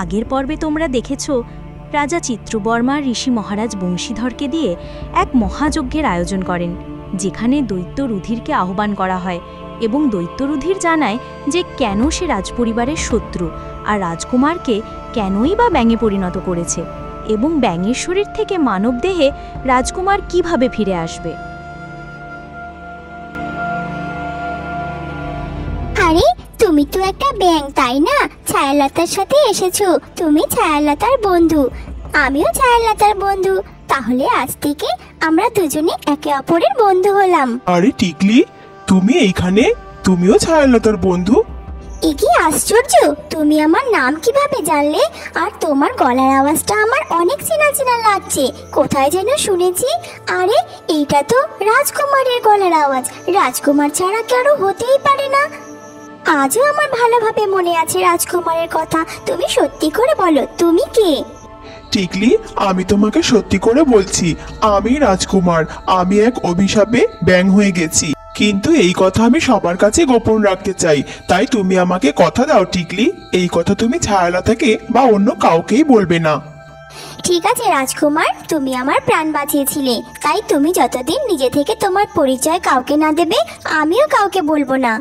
আগের পর্বে তোমরা দেখেছ রাজা চিত্রবর্মা ঋষি মহারাজ বংশীধরকে দিয়ে এক মহাযজ্ঞের আয়োজন করেন, যেখানে দৈত্য রুধিরকে আহ্বান করা হয় এবং দৈত্য রুধির জানায় যে কেন সে রাজপরিবারের শত্রু আর রাজকুমারকে কেনই বা ব্যাঙে পরিণত করেছে এবং ব্যাঙের শরীর থেকে মানবদেহে রাজকুমার কিভাবে ফিরে আসবে। আরে তুমি তো একটা ব্যাঙ, তাই না? ছায়ালতার সাথে এসেছো। তুমি ছায়ালতার বন্ধু, আমিও ছায়ালতার বন্ধু। তাহলে আজ থেকে আমরা দুজনে একে অপরের বন্ধু হলাম। আরে টিকলি, তুমি এইখানে? তুমিও ছায়ালতার বন্ধু? এ কি আশ্চর্য! তুমি আমার নাম কিভাবে জানলে? আর তোমার গলার আওয়াজটা আমার অনেক চেনা চেনা লাগছে, কোথায় যেন শুনেছি। আরে এইটা তো রাজকুমারের গলার আওয়াজ। রাজকুমার ছাড়া কারো হতেই পারে না। আজও আমার ভালোভাবে মনে আছে রাজকুমারের কথা। তুমি সত্যি করে বলো, তুমি কে? টিকলি, আমি তোমাকে সত্যি করে বলছি, আমি রাজকুমার। আমি এক অভিশাপে ব্যাঙ হয়ে গেছি, কিন্তু এই কথা আমি সবার কাছে গোপন রাখতে চাই। তাই তুমি আমাকে কথা দাও টিকলি, এই কথা তুমি ছায়ালতাকে বা অন্য কাউকেই বলবে না। ঠিক আছে রাজকুমার, তুমি আমার প্রাণ বাঁচিয়েছিলে, তাই তুমি যতদিন নিজে থেকে তোমার পরিচয় কাউকে না দেবে, আমিও কাউকে বলবো না।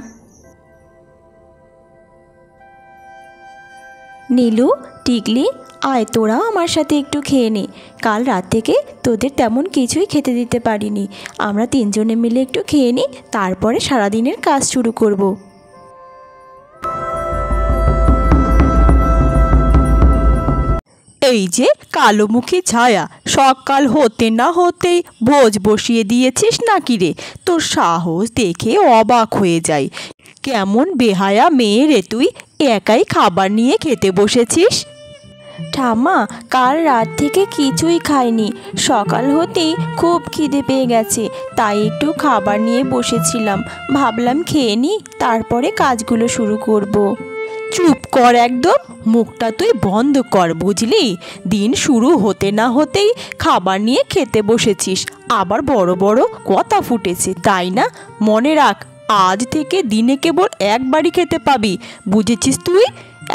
নীলু, টিকলি, আয় তোরা আমার সাথে একটু খেয়ে নে। কাল রাত থেকে তোদের তেমন কিছুই খেতে দিতে পারিনি। আমরা তিনজনে মিলে একটু খেয়ে নিই, তারপরে সারাদিনের কাজ শুরু করব। এই যে কালোমুখী ছায়া, সকাল হতে না হতেই ভোজ বসিয়ে দিয়েছিস নাকি রে? তোর সাহস দেখে অবাক হয়ে যাই। কেমন বেহায়া মেয়ে রে তুই, একাই খাবার নিয়ে খেতে বসেছিস? ঠাম্মা, কাল রাত থেকে কিছুই খাইনি। সকাল হতেই খুব খিদে পেয়ে গেছে, তাই একটু খাবার নিয়ে বসেছিলাম। ভাবলাম খেয়ে নিই, তারপরে কাজগুলো শুরু করব। চুপ কর একদম, মুখটা তুই বন্ধ কর, বুঝলি? দিন শুরু হতে না হতেই খাবার নিয়ে খেতে বসেছিস, আবার বড় বড় কথা ফুটেছে, তাই না? মনে রাখ, আজ থেকে দিনে কেবল একবারই খেতে পাবি, বুঝেছিস তুই?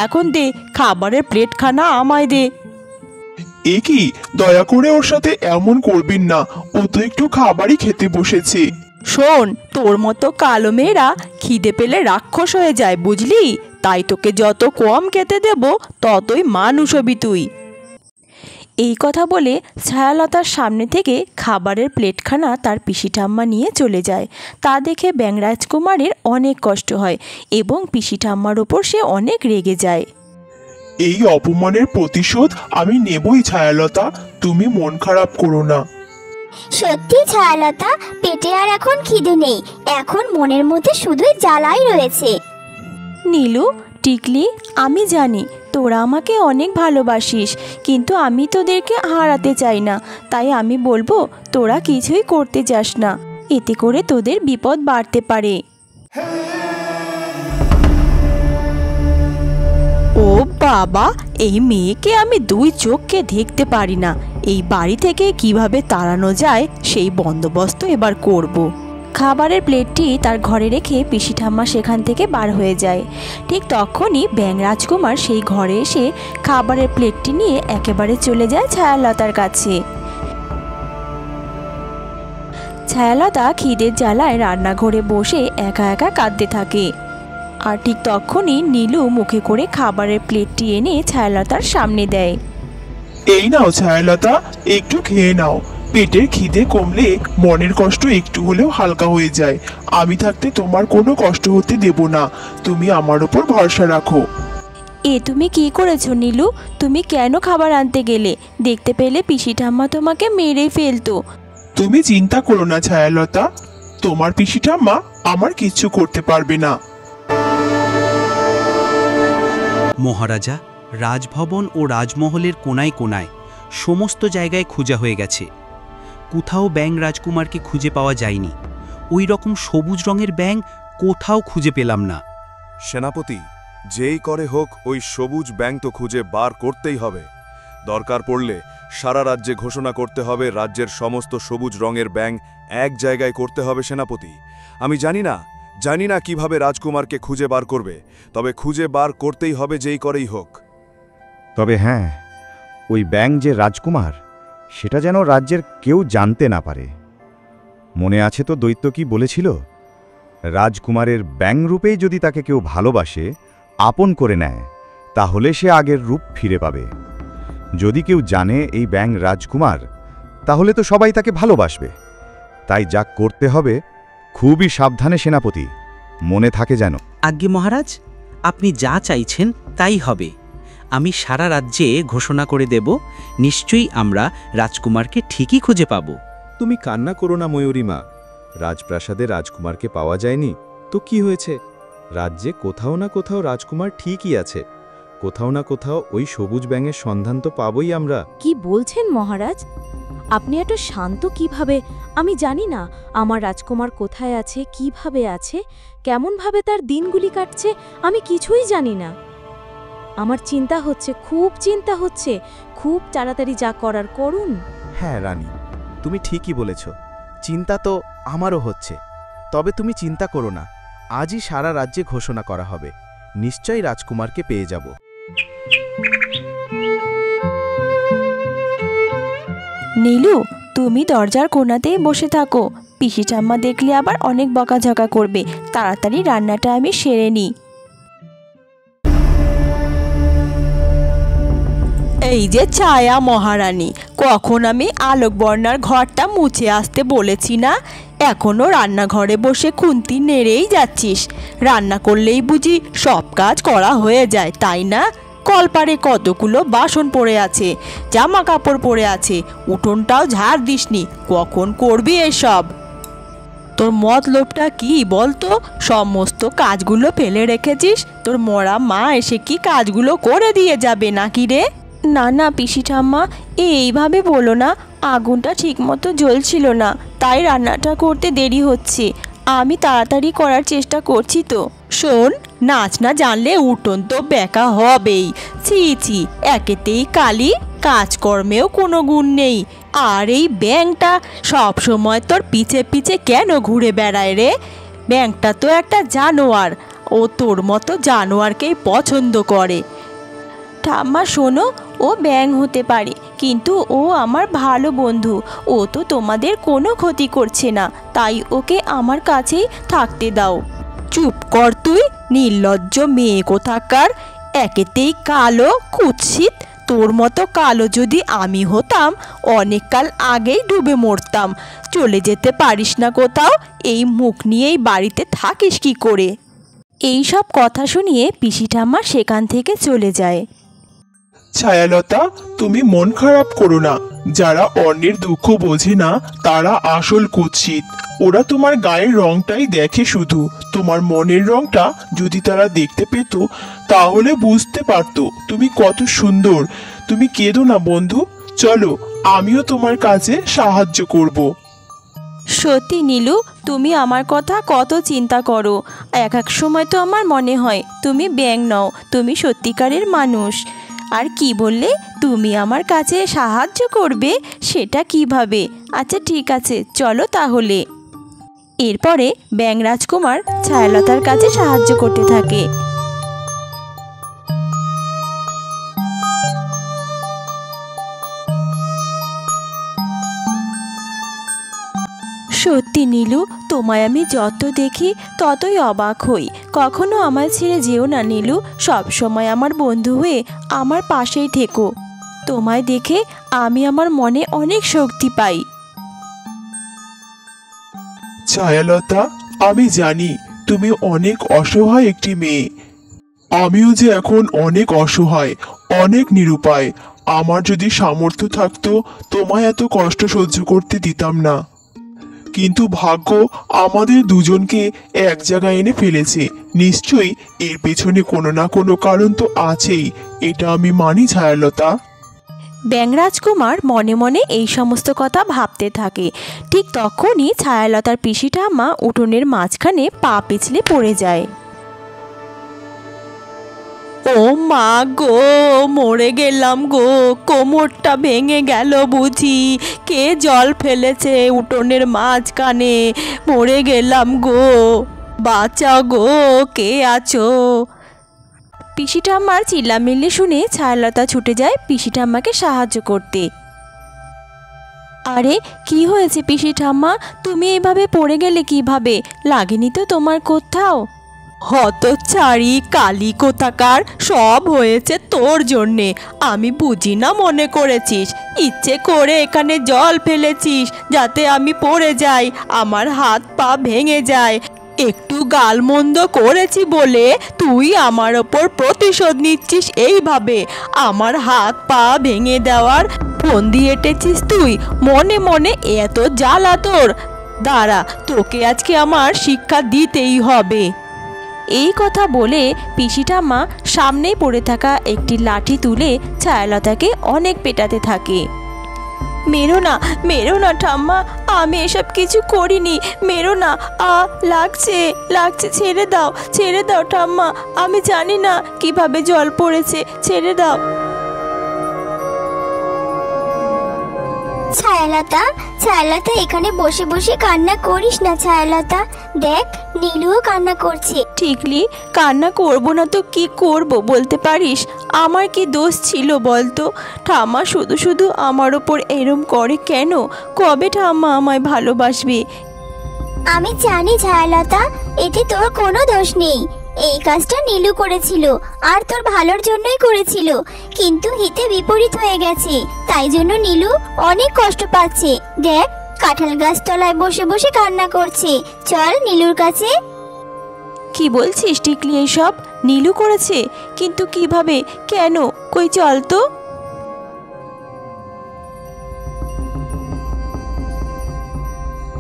এখন দে খাবারের প্লেটখানা আমায় দে। এ কি, দয়া করে ওর সাথে এমন করবেন না, ও তো একটু খাবারই খেতে বসেছে। শোন, তোর মতো কালো মেয়েরা খিদে পেলে রাক্ষস হয়ে যায়, বুঝলি? তাই তোকে যত কম খেতে দেব ততই মানুষ হবি তুই। এই কথা বলে ছায়ালতার সামনে থেকে খাবারের প্লেটখানা তার পিসি ঠাম্মা নিয়ে চলে যায়। তা দেখে ব্যাঙ রাজকুমারের অনেক কষ্ট হয় এবং পিসি ঠাম্মার ওপর সে অনেক রেগে যায়। এই অপমানের প্রতিশোধ আমি নেবই ছায়ালতা, তুমি মন খারাপ করো না। সত্যি ছায়ালতা, পেটে আর এখন খিদে নেই, এখন মনের মধ্যে শুধুই জ্বালাই রয়েছে। নীলু, টিকলি, আমি জানি তোরা আমাকে অনেক ভালোবাসিস, কিন্তু আমি তোদেরকে হারাতে চাই না। তাই আমি বলবো তোরা কিছুই করতে যাস না, এতে করে তোদের বিপদ বাড়তে পারে। ও বাবা, এই মেয়েকে আমি দুই চোখকে দেখতে পারি না। এই বাড়ি থেকে কিভাবে তাড়ানো যায় সেই বন্দোবস্ত এবার করব। খাবারের প্লেটটি তার ঘরে রেখে পিসি ঠাম্মা সেখান থেকে বার হয়ে যায়। ঠিক তখনই ব্যাঙ রাজকুমার সেই ঘরে এসে খাবারের প্লেটটি নিয়ে একেবারে চলে যায় ছায়ালতার কাছে। ছায়ালতা খিদের জ্বালায় রান্নাঘরে বসে একা একা কাঁদতে থাকে। আর ঠিক তখনই নীলু মুখে করে খাবারের প্লেটটি এনে ছায়ালতার সামনে দেয়। এই নাও ছায়ালতা, একটু খেয়ে নাও। পেটের খিদে কমলে মনের কষ্ট একটু হলেও হালকা হয়ে যায়। আমি থাকতে তোমার কোনো কষ্ট হতে দেব না, তুমি আমার উপর ভরসা রাখো। এ তুমি কি করেছো নীলু? তুমি কেন খাবার আনতে গেলে? দেখতে পেলে পিসি ঠাম্মা তোমাকে মেরে ফেলতো। তুমি চিন্তা করো না ছায়ালতা, তোমার পিসি ঠাম্মা আমার কিচ্ছু করতে পারবে না। মহারাজা, রাজভবন ও রাজমহলের কোনায় কোনায় সমস্ত জায়গায় খোঁজা হয়ে গেছে, কোথাও ব্যাঙ রাজকুমারকে খুঁজে পাওয়া যায়নি। ওই রকম সবুজ রঙের ব্যাঙ কোথাও খুঁজে পেলাম না। সেনাপতি, যেই করে হোক ওই সবুজ ব্যাঙ তো খুঁজে বার করতেই হবে। দরকার পড়লে সারা রাজ্যে ঘোষণা করতে হবে রাজ্যের সমস্ত সবুজ রঙের ব্যাঙ এক জায়গায় করতে হবে সেনাপতি। আমি জানি না কিভাবে রাজকুমারকে খুঁজে বার করবে, তবে খুঁজে বার করতেই হবে যেই করেই হোক। তবে হ্যাঁ, ওই ব্যাঙ যে রাজকুমার সেটা যেন রাজ্যের কেউ জানতে না পারে। মনে আছে তো দৈত্য কি বলেছিল? রাজকুমারের ব্যাঙ রূপেই যদি তাকে কেউ ভালোবাসে, আপন করে নেয়, তাহলে সে আগের রূপ ফিরে পাবে। যদি কেউ জানে এই ব্যাঙ রাজকুমার, তাহলে তো সবাই তাকে ভালোবাসবে। তাই যা করতে হবে, খুবই সাবধানে সেনাপতি, মনে থাকে যেন। আজ্ঞে মহারাজ, আপনি যা চাইছেন তাই হবে। আমি সারা রাজ্যে ঘোষণা করে দেব, নিশ্চয়ই আমরা রাজকুমারকে ঠিকই খুঁজে পাব। তুমি কান্না করো না ময়ূরীমা। রাজপ্রাসাদে রাজকুমারকে পাওয়া যায়নি তো কি হয়েছে? রাজ্যে কোথাও না কোথাও রাজকুমার ঠিকই আছে। কোথাও না কোথাও ওই সবুজ ব্যাঙের সন্ধান তো পাবই আমরা। কি বলছেন মহারাজ? আপনি এত শান্ত কিভাবে? আমি জানি না আমার রাজকুমার কোথায় আছে, কিভাবে আছে, কেমনভাবে তার দিনগুলি কাটছে, আমি কিছুই জানি না। আমার চিন্তা হচ্ছে, খুব চিন্তা হচ্ছে। খুব তাড়াতাড়ি যা করার করুন। হ্যাঁ রানী, তুমি ঠিকই বলেছ, চিন্তা তো আমারও হচ্ছে। তবে তুমি চিন্তা করো না, আজই সারা রাজ্যে ঘোষণা করা হবে, নিশ্চয়ই রাজকুমারকে পেয়ে যাব। নীলু, তুমি দরজার কোণাতেই বসে থাকো। পিসি ঠাম্মা দেখলে আবার অনেক বকাঝকা করবে। তাড়াতাড়ি রান্নাটা আমি সেরে নিই। এই যে ছায়া মহারানী, কখন আমি আলোকবর্ণার ঘরটা মুছে আসতে বলেছি না? এখনো রান্নাঘরে বসে খুন্তি নেড়েই যাচ্ছিস। রান্না করলেই বুঝি সব কাজ করা হয়ে যায়, তাই না? কলপারে কতগুলো বাসন পড়ে আছে, জামা কাপড় পড়ে আছে, উঠোনটাও ঝাড় দিসনি। কখন করবি এসব? তোর মতলবটা কি বলতো? সমস্ত কাজগুলো ফেলে রেখেছিস? তোর মরা মা এসে কি কাজগুলো করে দিয়ে যাবে নাকি রে? না না পিসি ঠাম্মা, এইভাবে বলো না। আগুনটা ঠিকমতো জ্বলছিল না, তাই রান্নাটা করতে দেরি হচ্ছে। আমি তাড়াতাড়ি করার চেষ্টা করছি তো। শোন, নাচ না জানলে উঠোন তো বেঁকা হবেই। ছি ছি, একেতেই কালি, কাজকর্মেও কোনো গুণ নেই। আর এই ব্যাঙটা সব সময় তোর পিছে পিছে কেন ঘুরে বেড়ায় রে? ব্যাঙটা তো একটা জানোয়ার, ও তোর মতো জানোয়ারকেই পছন্দ করে। ঠাম্মা শোনো, ও ব্যাঙ হতে পারে, কিন্তু ও আমার ভালো বন্ধু। ও তো তোমাদের কোনো ক্ষতি করছে না, তাই ওকে আমার কাছেই থাকতে দাও। চুপ কর তুই, নির্লজ্জ মেয়ে কোথাকার। একেতেই কালো, কুৎসিত। তোর মতো কালো যদি আমি হতাম, অনেককাল আগেই ডুবে মরতাম। চলে যেতে পারিস না কোথাও? এই মুখ নিয়েই বাড়িতে থাকিস কি করে? এই সব কথা শুনিয়ে পিসি ঠাম্মা সেখান থেকে চলে যায়। ছায়ালতা, তুমি মন খারাপ করো না। যারা অন্যের দুঃখ বোঝে না, তারা আসল কুৎসিত। ওরা তোমার গায়ের রংটাই দেখে শুধু। তোমার মনের রংটা যদি তারা দেখতে পেত, তাহলে বুঝতে পারতো তুমি কত সুন্দর। তুমি কেঁদো না বন্ধু, চলো আমিও তোমার কাজে সাহায্য করব। সত্যি নীলু, তুমি আমার কথা কত চিন্তা করো। এক এক সময় তো আমার মনে হয় তুমি ব্যাঙ নও, তুমি সত্যিকারের মানুষ। আর কি বললে, তুমি আমার কাছে সাহায্য করবে? সেটা কিভাবে? আচ্ছা ঠিক আছে, চলো তাহলে। এরপরে ব্যাঙ রাজকুমার ছায়ালতার কাছে সাহায্য করতে থাকে। সত্যি নীলু, তোমায় আমি যত দেখি ততই অবাক হই। কখনো আমায় ছেড়ে যেও না নীলু, সব সময় আমার বন্ধু হয়ে আমার পাশেই থেকো। তোমায় দেখে আমি আমার মনে অনেক শক্তি পাই। ছায়ালতা, আমি জানি তুমি অনেক অসহায় একটি মেয়ে। আমিও যে এখন অনেক অসহায়, অনেক নিরুপায়। আমার যদি সামর্থ্য থাকতো, তোমায় এত কষ্ট সহ্য করতে দিতাম না। কিন্তু ভাগ্য আমাদের দুজনকে এক জায়গায় এনে ফেলেছে। নিশ্চয়ই এর পেছনে কোনো না কোনো কারণ তো আছেই, এটা আমি মানি ছায়ালতা। ব্যাঙ রাজকুমার মনে মনে এই সমস্ত কথা ভাবতে থাকে। ঠিক তখনই ছায়ালতার পিসি ঠাম্মা উঠোনের মাঝখানে পা পিছলে পড়ে যায়। ও মা গো, মরে গেলাম গো, কোমরটা ভেঙে গেল বুঝি। কে জল ফেলেছে উঠোনের মাঝখানে? মরে গেলাম গো, বাঁচাও গো, কে আছো? পিসি ঠাম্মার চিল্লামিল্লি শুনে ছায়ালতা ছুটে যায় পিসি ঠাম্মাকে সাহায্য করতে। আরে কি হয়েছে পিসি ঠাম্মা, তুমি এইভাবে পড়ে গেলে কিভাবে? লাগেনি তো তোমার কোথাও? হতচারী কালী কোথাকার, সব হয়েছে তোর জন্যে। আমি বুঝি না মনে করেছিস, ইচ্ছে করে এখানে জল ফেলেছিস যাতে আমি পড়ে যাই, আমার হাত পা ভেঙে যায়। একটু গালমন্দ করেছি বলে তুই আমার ওপর প্রতিশোধ নিচ্ছিস এইভাবে। আমার হাত পা ভেঙে দেওয়ার ফন্দি এঁটেছিস তুই, মনে মনে এত জ্বালা তোর। দাঁড়া, তোকে আজকে আমার শিক্ষা দিতেই হবে। এই কথা বলে পিসি ঠাম্মা সামনেই পড়ে থাকা একটি লাঠি তুলে ছায়ালতাকে অনেক পেটাতে থাকে। মেরো না ঠাম্মা, আমি এসব কিছু করিনি, মেরো না, লাগছে লাগছে, ছেড়ে দাও ঠাম্মা, আমি জানি না কিভাবে জল পড়েছে, ছেড়ে দাও। ছায়ালতা, ছায়ালতা, এখানে বসে বসে কান্না করিস না ছায়ালতা। দেখ, নীলুও কান্না করছে। ঠিকলি, কান্না করব না তো কি করব বলতে পারিস? আমার কি দোষ ছিল বলতো? ঠাম্মা শুধু শুধু আমার ওপর এরম করে কেন? কবে ঠাম্মা আমায় ভালোবাসবে? আমি জানি ছায়ালতা, এতে তোর কোনো দোষ নেই। এই কাজটা নীলু করেছিল আর তোর ভালোর জন্যই করেছিল, কিন্তু হিতে বিপরীত হয়ে গেছে, তাই জন্য নীলু অনেক কষ্ট পাচ্ছে। দেখ, কাঁঠাল গাছ তলায় বসে বসে কান্না করছে। চল নীলুর কাছে। কি বলছিস টিকলি এইসব? নীলু করেছে? কিন্তু কিভাবে, কেন? কই চল তো।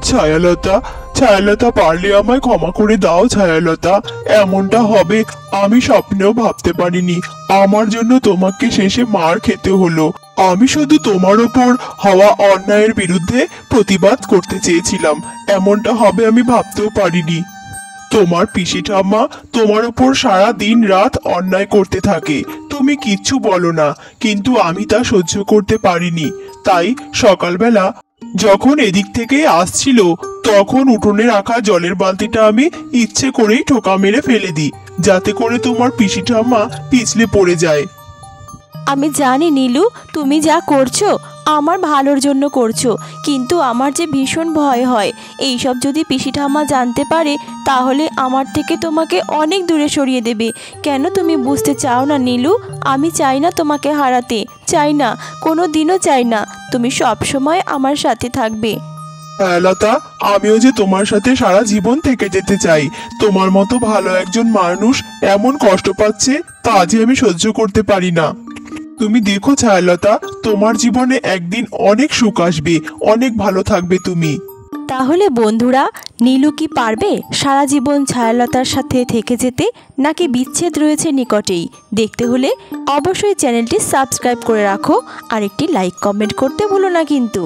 ছায়ালতা, ছায়ালতা, পারলে আমায় ক্ষমা করে দাও ছায়ালতা। এমনটা হবে আমি স্বপ্নেও ভাবতে পারিনি। আমার জন্য তোমাকে শেষে মার খেতে হলো। আমি শুধু তোমার ওপর হওয়া অন্যায়ের বিরুদ্ধে প্রতিবাদ করতে চেয়েছিলাম, এমনটা হবে আমি ভাবতেও পারিনি। তোমার পিসি ঠাম্মা তোমার ওপর সারা দিন রাত অন্যায় করতে থাকে, তুমি কিচ্ছু বলো না, কিন্তু আমি তা সহ্য করতে পারিনি। তাই সকালবেলা যখন এদিক থেকে আসছিল তখন উঠোনে রাখা জলের বালতিটা আমি ইচ্ছে করেই ঠোকা মেরে ফেলে দিই, যাতে করে তোমার পিসি ঠাম্মা পিছলে পড়ে যায়। আমি জানি নীলু, তুমি যা করছো আমার ভালোর জন্য করছো, কিন্তু আমার যে ভীষণ ভয় হয় এইসব যদি পিসি ঠাম্মা জানতে পারে তাহলে আমার থেকে তোমাকে অনেক দূরে সরিয়ে দেবে। কেন তুমি বুঝতে চাও না নীলু? আমি চাই না তোমাকে হারাতে, চাই না, কোনো দিনও চাই না। তুমি সব সময় আমার সাথে থাকবে। লতা, আমিও যে তোমার সাথে সারা জীবন থেকে যেতে চাই। তোমার মতো ভালো একজন মানুষ এমন কষ্ট পাচ্ছে তা যে আমি সহ্য করতে পারি না। তুমি দেখো ছায়ালতা, তোমার জীবনে একদিন অনেক সুখ আসবে, অনেক ভালো থাকবে তুমি। তাহলে বন্ধুরা, নীলু কি পারবে সারা জীবন ছায়ালতার সাথে থেকে যেতে, নাকি বিচ্ছেদ রয়েছে নিকটেই? দেখতে হলে অবশ্যই চ্যানেলটি সাবস্ক্রাইব করে রাখো আর একটি লাইক কমেন্ট করতে ভুলো না কিন্তু।